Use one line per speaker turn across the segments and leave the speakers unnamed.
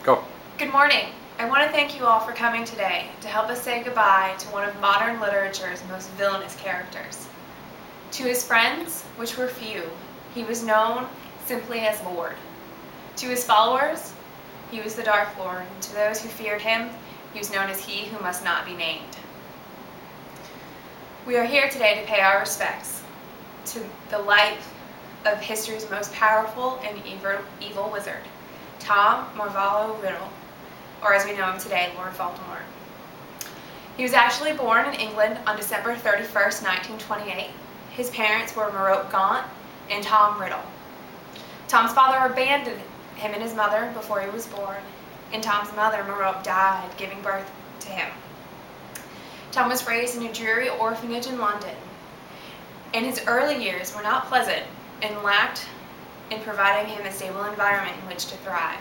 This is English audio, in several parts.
Go.
Good morning. I want to thank you all for coming today to help us say goodbye to one of modern literature's most villainous characters. To his friends, which were few, he was known simply as Lord. To his followers, he was the Dark Lord, and to those who feared him, he was known as He Who Must Not Be Named. We are here today to pay our respects to the life of history's most powerful and evil wizard, Tom Marvolo Riddle, or as we know him today, Lord Voldemort. He was actually born in England on December 31st, 1928. His parents were Marote Gaunt and Tom Riddle. Tom's father abandoned him and his mother before he was born, and Tom's mother, Marote, died giving birth to him. Tom was raised in a dreary orphanage in London, and his early years were not pleasant and lacked in providing him a stable environment in which to thrive.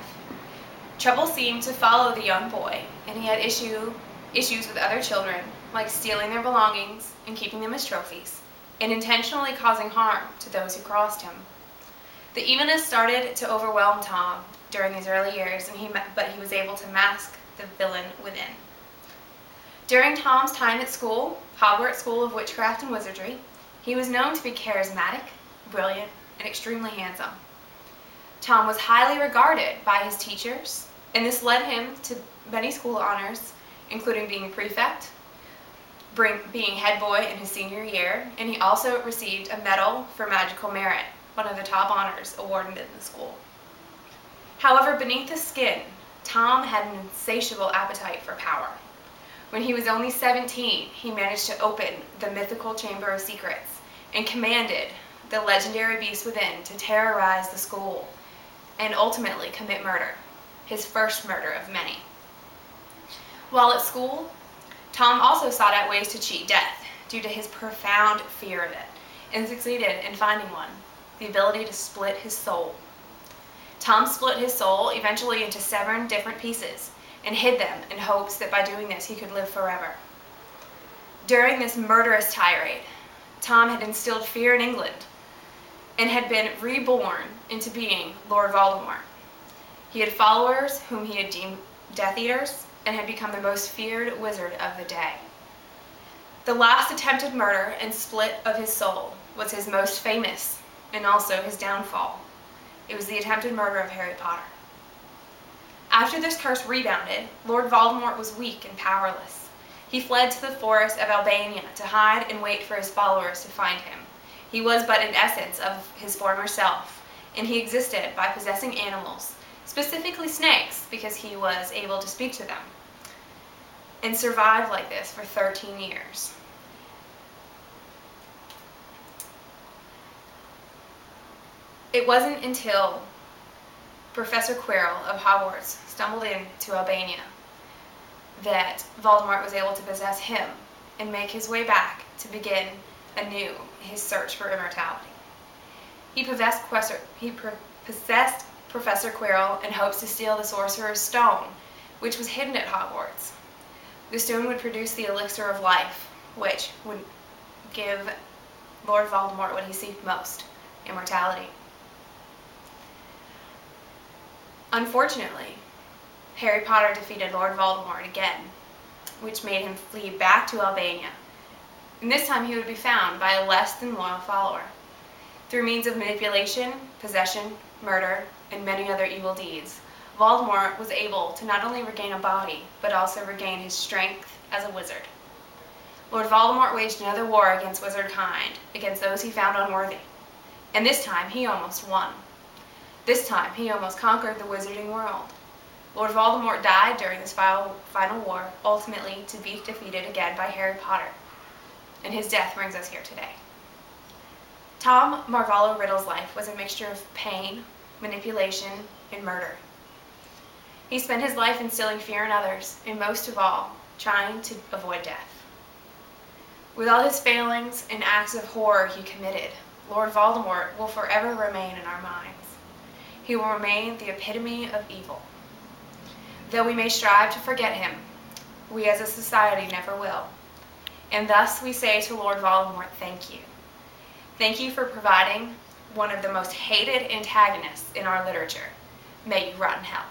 Trouble seemed to follow the young boy, and he had issues with other children, like stealing their belongings and keeping them as trophies, and intentionally causing harm to those who crossed him. The evilness started to overwhelm Tom during his early years, but he was able to mask the villain within. During Tom's time at school, Hogwarts School of Witchcraft and Wizardry, he was known to be charismatic, brilliant, and extremely handsome. Tom was highly regarded by his teachers, and this led him to many school honors, including being prefect, being head boy in his senior year, and he also received a medal for magical merit, one of the top honors awarded in the school. However, beneath the skin, Tom had an insatiable appetite for power. When he was only 17, he managed to open the mythical Chamber of Secrets and commanded the legendary beast within to terrorize the school and ultimately commit murder, his first murder of many. While at school, Tom also sought out ways to cheat death due to his profound fear of it, and succeeded in finding one: the ability to split his soul. Tom split his soul eventually into 7 different pieces and hid them in hopes that by doing this he could live forever. During this murderous tirade, Tom had instilled fear in England and had been reborn into being Lord Voldemort. He had followers whom he had deemed Death Eaters and had become the most feared wizard of the day. The last attempted murder and split of his soul was his most famous and also his downfall. It was the attempted murder of Harry Potter. After this curse rebounded, Lord Voldemort was weak and powerless. He fled to the forest of Albania to hide and wait for his followers to find him. He was but an essence of his former self, and he existed by possessing animals, specifically snakes, because he was able to speak to them, and survived like this for 13 years. It wasn't until Professor Quirrell of Hogwarts stumbled into Albania that Voldemort was able to possess him and make his way back to begin anew his search for immortality. He possessed Professor Quirrell in hopes to steal the Sorcerer's Stone, which was hidden at Hogwarts. The stone would produce the elixir of life, which would give Lord Voldemort what he seeked most: immortality. Unfortunately, Harry Potter defeated Lord Voldemort again, which made him flee back to Albania. And this time he would be found by a less than loyal follower. Through means of manipulation, possession, murder, and many other evil deeds, Voldemort was able to not only regain a body, but also regain his strength as a wizard. Lord Voldemort waged another war against wizard kind, against those he found unworthy. And this time he almost won. This time he almost conquered the wizarding world. Lord Voldemort died during this final war, ultimately to be defeated again by Harry Potter. And his death brings us here today. Tom Marvolo Riddle's life was a mixture of pain, manipulation, and murder. He spent his life instilling fear in others, and most of all, trying to avoid death. With all his failings and acts of horror he committed, Lord Voldemort will forever remain in our minds. He will remain the epitome of evil. Though we may strive to forget him, we as a society never will. And thus we say to Lord Voldemort, thank you. Thank you for providing one of the most hated antagonists in our literature. May you rot in hell.